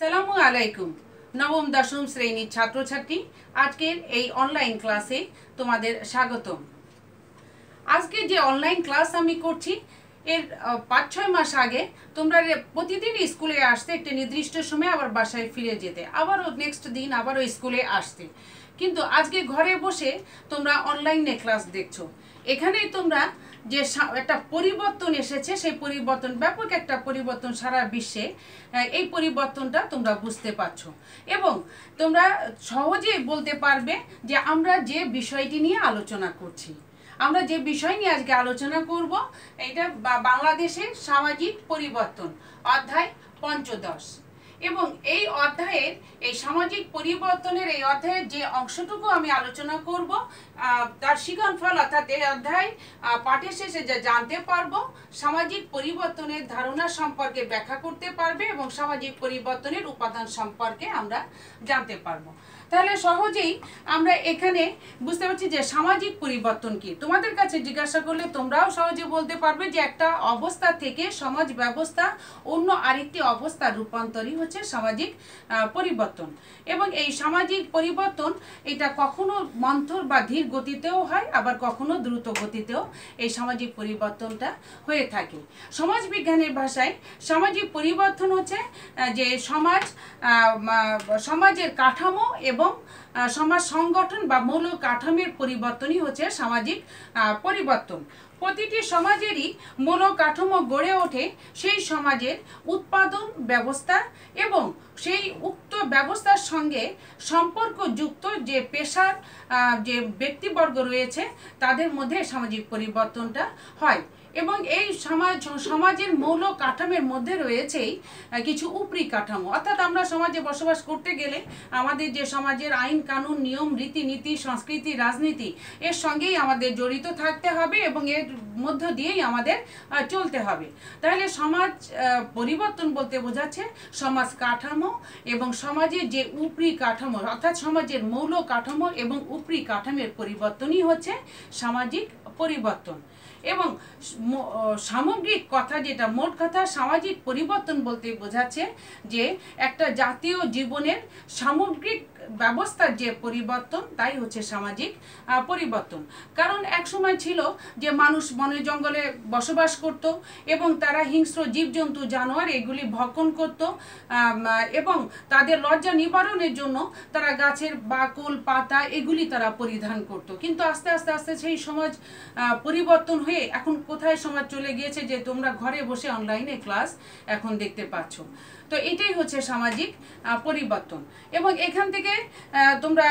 সালামু আলাইকুম। নবম দশম শ্রেণীর ছাত্রছাত্রী, আজকের এই অনলাইন ক্লাসে তোমাদের স্বাগতম। আজকে যে অনলাইন ক্লাস আমি করছি এর 5-6 মাস আগে তোমরা প্রতিদিন স্কুলে আসতে, একটা নির্দিষ্ট সময় আবার বাসায় ফিরে যেতে, আবারও নেক্সট দিন আবারও স্কুলে আসতে। কিন্তু আজকে ঘরে বসে তোমরা অনলাইনে ক্লাস দেখছো। এখানেই তোমরা যে একটা পরিবর্তন এসেছে, সেই পরিবর্তন, ব্যাপক একটা পরিবর্তন সারা বিশ্বে, এই পরিবর্তনটা তোমরা বুঝতে পারছো এবং তোমরা সহজেই বলতে পারবে যে আমরা যে বিষয়টি নিয়ে আলোচনা করছি, আমরা যে বিষয় নিয়ে আজকে আলোচনা করব, এটা বাংলাদেশের সামাজিক পরিবর্তন, অধ্যায় 15। এবং এই অধ্যায়ের, এই সামাজিক পরিবর্তনের এই অধ্যায়ের যে অংশটুকু আমি আলোচনা করব, তার শিক্ষণফল অর্থাৎ এই অধ্যায় পাঠের শেষে যা জানতে পারবো, সামাজিক পরিবর্তনের ধারণা সম্পর্কে ব্যাখ্যা করতে পারবে এবং সামাজিক পরিবর্তনের উপাদান সম্পর্কে আমরা জানতে পারবো। তাহলে সহজেই আমরা এখানে বুঝতে পারছি যে সামাজিক পরিবর্তন কি। তোমাদের কাছে জিজ্ঞাসা করলে তোমরাও সহজে বলতে পারবে যে একটা অবস্থা থেকে সমাজ ব্যবস্থা অন্য আরেকটি অবস্থার রূপান্তরই হচ্ছে সামাজিক পরিবর্তন। এবং এই সামাজিক পরিবর্তন এটা কখনো মন্থর বা ধীর গতিতেও হয়, আবার কখনো দ্রুত গতিতেও এই সামাজিক পরিবর্তনটা হয়ে থাকে। সমাজ বিজ্ঞানের ভাষায় সামাজিক পরিবর্তন হচ্ছে যে সমাজের কাঠামো এবং সমাজ সংগঠন বা মূল কাঠামোর পরিবর্তনই হচ্ছে সামাজিক পরিবর্তন। প্রতিটি সমাজেরই মূল কাঠামো গড়ে ওঠে সেই সমাজের উৎপাদন ব্যবস্থা এবং সেই উক্ত ব্যবস্থার সঙ্গে সম্পর্কযুক্ত যে পেশার যে ব্যক্তিবর্গ রয়েছে তাদের মধ্যে সামাজিক পরিবর্তনটা হয়। এবং এই সমাজের মৌল কাঠামোর মধ্যে রয়েছেই কিছু উপরি কাঠামো, অর্থাৎ আমরা সমাজে বসবাস করতে গেলে আমাদের যে সমাজের আইন কানুন নিয়ম রীতিনীতি সংস্কৃতি রাজনীতি এর সঙ্গেই আমাদের জড়িত থাকতে হবে এবং এর মধ্য দিয়েই আমাদের চলতে হবে। তাহলে সমাজ পরিবর্তন বলতে বোঝাচ্ছে সমাজ কাঠামো এবং সমাজের যে উপরি কাঠামো, অর্থাৎ সমাজের মৌল কাঠামো এবং উপরি কাঠামোর পরিবর্তনই হচ্ছে সামাজিক পরিবর্তন। এবং সামগ্রিক কথা, যেটা মোট কথা, সামাজিক পরিবর্তন বলতে বোঝাচ্ছে যে একটা জাতীয় জীবনের সামগ্রিক ব্যবস্থার যে পরিবর্তন, তাই হচ্ছে সামাজিক পরিবর্তন। কারণ এক সময় ছিল যে মানুষ বনে জঙ্গলে বসবাস করত এবং তারা হিংস্র জীবজন্তু জানোয়ার এগুলি ভক্ষণ করত এবং তাদের লজ্জা নিবারণের জন্য তারা গাছের বাকল পাতা এগুলি তারা পরিধান করত। কিন্তু আস্তে আস্তে আস্তে সেই সমাজ পরিবর্তন হয়ে এখন কোথায় সমাজ চলে গিয়েছে যে তোমরা ঘরে বসে অনলাইনে ক্লাস এখন দেখতে পাচ্ছ। তো এটাই হচ্ছে সামাজিক পরিবর্তন। এবং এখান থেকে তোমরা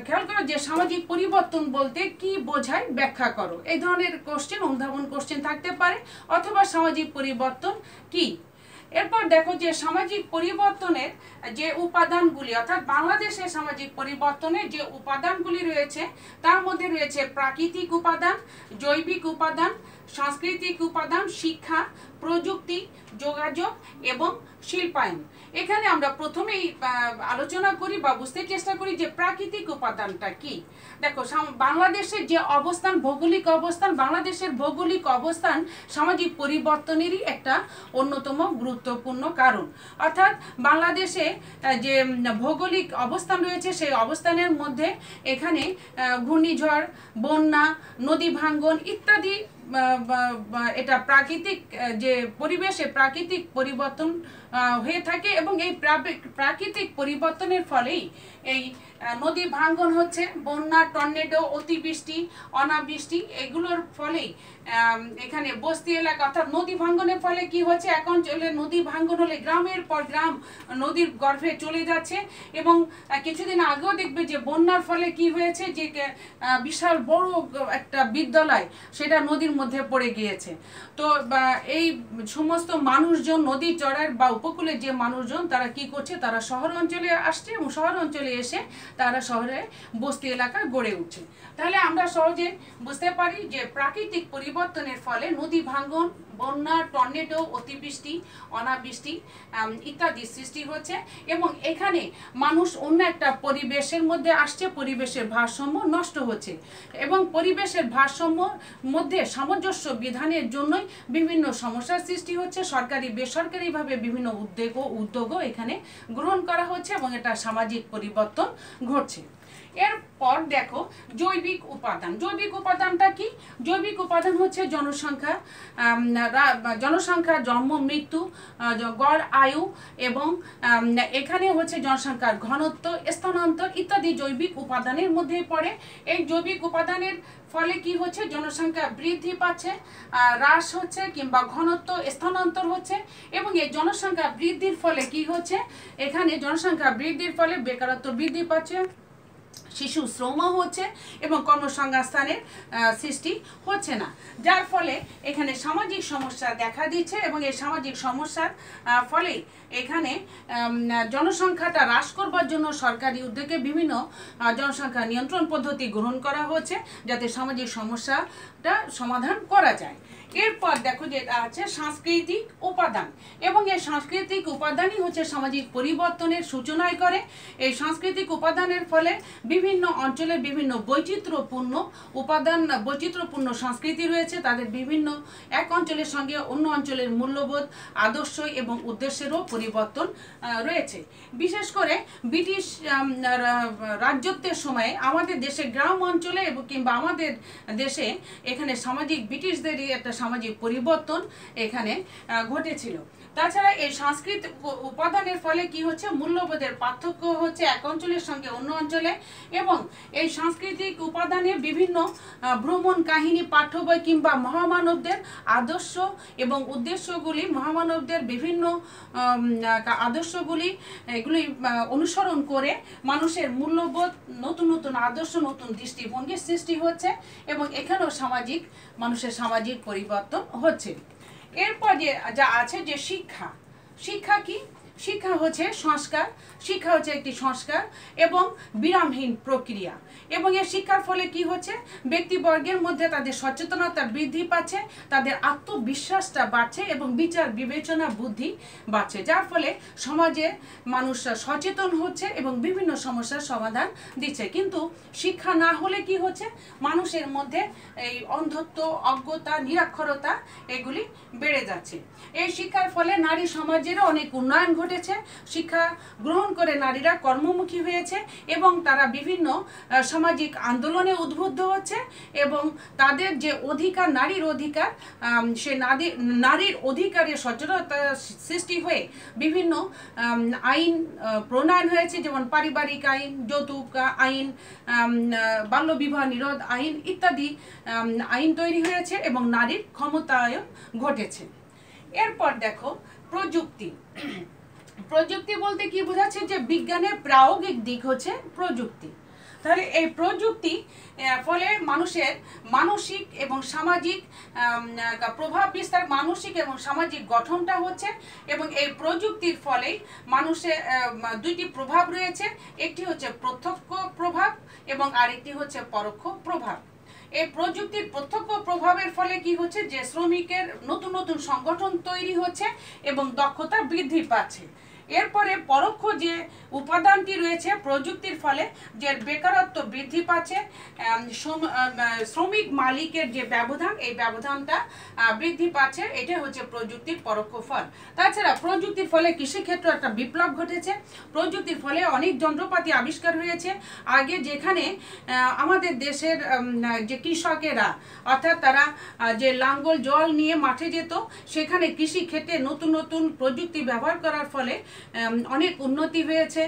খেয়াল করো যে সামাজিক পরিবর্তন বলতে কি বোঝায় ব্যাখ্যা করো, এই ধরনের কোশ্চেন, অনুধাবন কোশ্চেন থাকতে পারে, অথবা সামাজিক পরিবর্তন কি। এরপর দেখো যে সামাজিক পরিবর্তনের যে উপাদানগুলি, অর্থাৎ বাংলাদেশের সামাজিক পরিবর্তনের যে উপাদানগুলি রয়েছে তার মধ্যে রয়েছে প্রাকৃতিক উপাদান, জৈবিক উপাদান, সাংস্কৃতিক উপাদান, শিক্ষা, প্রযুক্তি, যোগাযোগ এবং শিল্পায়ন। এখানে আমরা প্রথমেই আলোচনা করি বা বুঝতে চেষ্টা করি যে প্রাকৃতিক উপাদানটা কি। দেখো বাংলাদেশের যে অবস্থান, ভৌগোলিক অবস্থান, বাংলাদেশের ভৌগোলিক অবস্থান সামাজিক পরিবর্তনেরই একটা অন্যতম গুরুত্বপূর্ণ কারণ। অর্থাৎ বাংলাদেশে যে ভৌগোলিক অবস্থান রয়েছে সেই অবস্থানের মধ্যে এখানে ঘূর্ণিঝড়, বন্যা, নদী ভাঙ্গন ইত্যাদি, এটা প্রাকৃতিক যে পরিবেশে প্রাকৃতিক পরিবর্তন হয়ে থাকে এবং এই প্রাকৃতিক পরিবর্তনের ফলেই এই নদী ভাঙ্গন হচ্ছে, বন্যা, টর্নেডো, অতিবৃষ্টি, অনাবৃষ্টি এগুলোর ফলেই এখানে বস্তি এলাকা, অর্থাৎ নদী ভাঙ্গনের ফলে কি হচ্ছে, এক অঞ্চলে নদী ভাঙ্গন হলে গ্রামের পর গ্রাম নদীর গর্ভে চলে যাচ্ছে। এবং কিছুদিন আগেও দেখবে যে বন্যার ফলে কি হয়েছে, যে বিশাল বড় একটা বিদ্যালয় সেটা নদীর মধ্যে পড়ে গিয়েছে। তো এই সমস্ত মানুষজন, নদী চড়ার বা উপকূলের যে মানুষজন তারা কি করছে, তারা শহর অঞ্চলে আসছে এবং শহর অঞ্চলে এসে তারা শহরে বস্তি এলাকা গড়ে উঠছে। তাহলে আমরা সহজে বুঝতে পারি যে প্রাকৃতিক পরিবর্তনের ফলে নদী ভাঙ্গন বন্যা, টর্নেডো, অতিবৃষ্টি, অনাবৃষ্টি ইত্যাদি সৃষ্টি হচ্ছে এবং এখানে মানুষ অন্য একটা পরিবেশের মধ্যে আসছে, পরিবেশের ভারসাম্য নষ্ট হচ্ছে এবং পরিবেশের ভারসাম্য মধ্যে সামঞ্জস্য বিধানের জন্যই বিভিন্ন সমস্যার সৃষ্টি হচ্ছে। সরকারি বেসরকারিভাবে বিভিন্ন উদ্যোগও এখানে গ্রহণ করা হচ্ছে এবং এটা সামাজিক পরিবর্তন ঘটছে। এরপর দেখো জৈবিক উপাদান। জৈবিক উপাদানটা কি? জৈবিক উপাদান হচ্ছে জনসংখ্যা, জন্ম, মৃত্যু, গড় আয়ু এবং এখানে হচ্ছে জনসংখ্যার ঘনত্ব, স্থানান্তর ইত্যাদি জৈবিক উপাদানের মধ্যে পড়ে। এই জৈবিক উপাদানের ফলে কি হচ্ছে? জনসংখ্যা বৃদ্ধি পাচ্ছে, হ্রাস হচ্ছে কিংবা ঘনত্ব স্থানান্তর হচ্ছে এবং এই জনসংখ্যা বৃদ্ধির ফলে কি হচ্ছে? এখানে জনসংখ্যা বৃদ্ধির ফলে বেকারত্ব বৃদ্ধি পাচ্ছে, শিশু শ্রম হচ্ছে এবং কর্মসংস্থানের সৃষ্টি হচ্ছে না, যার ফলে এখানে সামাজিক সমস্যা দেখা দিচ্ছে এবং এই সামাজিক সমস্যার ফলে এখানে জনসংখ্যাটা হ্রাস করবার জন্য সরকারি উদ্যোগে বিভিন্ন জনসংখ্যা নিয়ন্ত্রণ পদ্ধতি গ্রহণ করা হচ্ছে যাতে সামাজিক সমস্যাটা সমাধান করা যায়। এরপর দেখো যেটা আছে সাংস্কৃতিক উপাদান এবং এই সাংস্কৃতিক উপাদানই হচ্ছে সামাজিক পরিবর্তনের সূচনায় করে। এই সাংস্কৃতিক উপাদানের ফলে বিভিন্ন অঞ্চলের বিভিন্ন বৈচিত্র্যপূর্ণ সংস্কৃতি রয়েছে, তাদের বিভিন্ন এক অঞ্চলের সঙ্গে অন্য অঞ্চলের মূল্যবোধ, আদর্শ এবং উদ্দেশ্যেরও পরিবর্তন রয়েছে। বিশেষ করে ব্রিটিশ রাজত্বের সময়ে আমাদের দেশে গ্রাম অঞ্চলে এবং কিংবা আমাদের দেশে এখানে ব্রিটিশদেরই একটা সামাজিক পরিবর্তন এখানে ঘটেছিল। তাছাড়া এই সাংস্কৃতিক উপাদানের ফলে কি হচ্ছে? মূল্যবোধের পার্থক্য হচ্ছে এক অঞ্চলের সঙ্গে অন্য অঞ্চলে এবং এই সাংস্কৃতিক উপাদানে বিভিন্ন ভ্রমণ কাহিনী, পাঠ্য বই কিংবা মহামানবদের আদর্শ এবং উদ্দেশ্যগুলি, মহামানবদের বিভিন্ন আদর্শগুলি এগুলি অনুসরণ করে মানুষের মূল্যবোধ, নতুন নতুন আদর্শ, নতুন দৃষ্টিভঙ্গির সৃষ্টি হচ্ছে এবং এখানেও মানুষের সামাজিক পরিবর্তন হচ্ছে। এরপর যা আছে যে শিক্ষা কি? শিক্ষা হচ্ছে সংস্কার, শিক্ষা হচ্ছে একটি সংস্কার এবং বিরামহীন প্রক্রিয়া এবং এই শিক্ষার ফলে কি হচ্ছে? ব্যক্তিবর্গের মধ্যে তাদের সচেতনতা বৃদ্ধি পাচ্ছে, তাদের আত্মবিশ্বাসটা বাড়ছে এবং বিচার বিবেচনা বুদ্ধি বাড়ছে, যার ফলে সমাজে মানুষরা সচেতন হচ্ছে এবং বিভিন্ন সমস্যার সমাধান দিচ্ছে। কিন্তু শিক্ষা না হলে কি হচ্ছে? মানুষের মধ্যে এই অন্ধত্ব, অজ্ঞতা, নিরক্ষরতা এগুলি বেড়ে যাচ্ছে। এই শিক্ষার ফলে নারী সমাজেরও অনেক উন্নয়ন ঘটেছে। শিক্ষা গ্রহণ করে নারীরা কর্মমুখী হয়েছে এবং তারা বিভিন্ন সামাজিক আন্দোলনে উদ্বুদ্ধ হচ্ছে এবং তাদের যে অধিকার, নারীর অধিকার, সে নারীর অধিকারের সচেতনতা সৃষ্টি হয়ে বিভিন্ন আইন প্রণয়ন হয়েছে, যেমন পারিবারিক আইন, যৌতুক আইন, বাল্যবিবাহ নিরোধ আইন ইত্যাদি আইন তৈরি হয়েছে এবং নারীর ক্ষমতায়ন ঘটেছে। এরপর দেখো প্রযুক্তি। প্রযুক্তি বলতে কি বোঝাচ্ছে? যে বিজ্ঞানের প্রায়োগিক দিক হচ্ছে প্রযুক্তি। তাহলে এই প্রযুক্তি ফলে মানুষের মানসিক এবং সামাজিক প্রভাব বিস্তার, মানসিক এবং সামাজিক গঠনটা হচ্ছে এবং এই প্রযুক্তির ফলেই মানুষের দুইটি প্রভাব রয়েছে, একটি হচ্ছে প্রত্যক্ষ প্রভাব এবং আরেকটি হচ্ছে পরোক্ষ প্রভাব। এই প্রযুক্তির প্রত্যক্ষ প্রভাবের ফলে কি হচ্ছে? যে শ্রমিকের নতুন নতুন সংগঠন তৈরি হচ্ছে এবং দক্ষতা বৃদ্ধি পাচ্ছে। এরপরে পরোক্ষ যে উপাদানটি রয়েছে প্রযুক্তির ফলে, যে বেকারত্ব বৃদ্ধি পাচ্ছে, শ্রমিক মালিকের যে ব্যবধান, এই ব্যবধানটা বৃদ্ধি পাচ্ছে, এটা হচ্ছে প্রযুক্তির পরোক্ষ ফল। তাছাড়া প্রযুক্তির ফলে কৃষিক্ষেত্রে একটা বিপ্লব ঘটেছে। প্রযুক্তির ফলে অনেক যন্ত্রপাতি আবিষ্কার হয়েছে। আগে যেখানে আমাদের দেশের যে কৃষকেরা, অর্থাৎ তারা যে লাঙ্গল জল নিয়ে মাঠে যেত, সেখানে কৃষিক্ষেত্রে নতুন নতুন প্রযুক্তি ব্যবহার করার ফলে অনেক উন্নতি হয়েছে।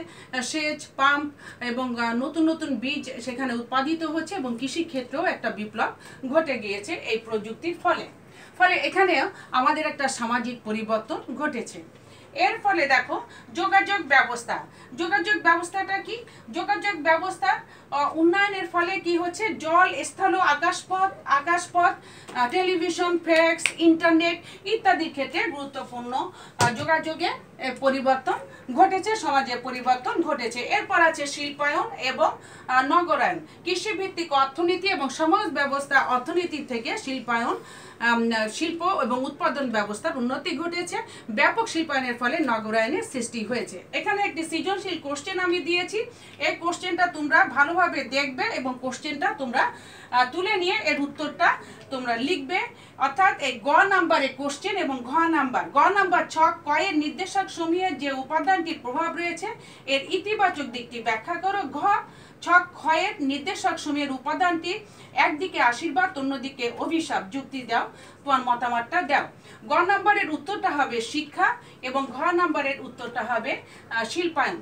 সেচ পাম্প এবং নতুন নতুন বীজ সেখানে উৎপাদিত হচ্ছে এবং কৃষিক্ষেত্রেও একটা বিপ্লব ঘটে গিয়েছে এই প্রযুক্তির ফলে। এখানেও আমাদের একটা সামাজিক পরিবর্তন ঘটেছে। এর ফলে দেখো যোগাযোগ ব্যবস্থা। যোগাযোগ ব্যবস্থাটা কি? যোগাযোগ ব্যবস্থা উন্নয়নের ফলে কি হচ্ছে? জল, স্থল, আকাশপথ, টেলিভিশন, ফ্যাক্স, ইন্টারনেট ইত্যাদির ক্ষেত্রে গুরুত্বপূর্ণ যোগাযোগের পরিবর্তন ঘটেছে, সমাজে পরিবর্তন ঘটেছে। এরপর আছে শিল্পায়ন এবং নগরায়ন। কৃষিভিত্তিক অর্থনীতি এবং সমাজ ব্যবস্থা অর্থনীতি থেকে শিল্পায়ন, শিল্প এবং উৎপাদন ব্যবস্থার উন্নতি ঘটেছে। ব্যাপক শিল্পায়নের ফলে নগরায়নের সৃষ্টি হয়েছে। এখানে একটি সৃজনশীল কোশ্চেন আমি দিয়েছি, এই কোশ্চেনটা তোমরা ভালোভাবে দেখবে এবং কোশ্চেনটা তোমরা তুলে নিয়ে এর উত্তরটা তোমরা লিখবে। অর্থাৎ এই গ নাম্বারে কোশ্চেন এবং গ নাম্বার ছক কয়ের নির্দেশক সমূহের যে উপাদানটির প্রভাব রয়েছে এর ইতিবাচক দিকটি ব্যাখ্যা করো। ছক ক্ষয়ের নির্দেশক সমূহের উপাদানটি একদিকে আশীর্বাদ অন্যদিকে অভিশাপ, যুক্তি দাও, তোমার মতামতটা দাও। নাম্বারের উত্তরটা হবে শিক্ষা এবং নাম্বারের উত্তরটা হবে শিল্পায়ন।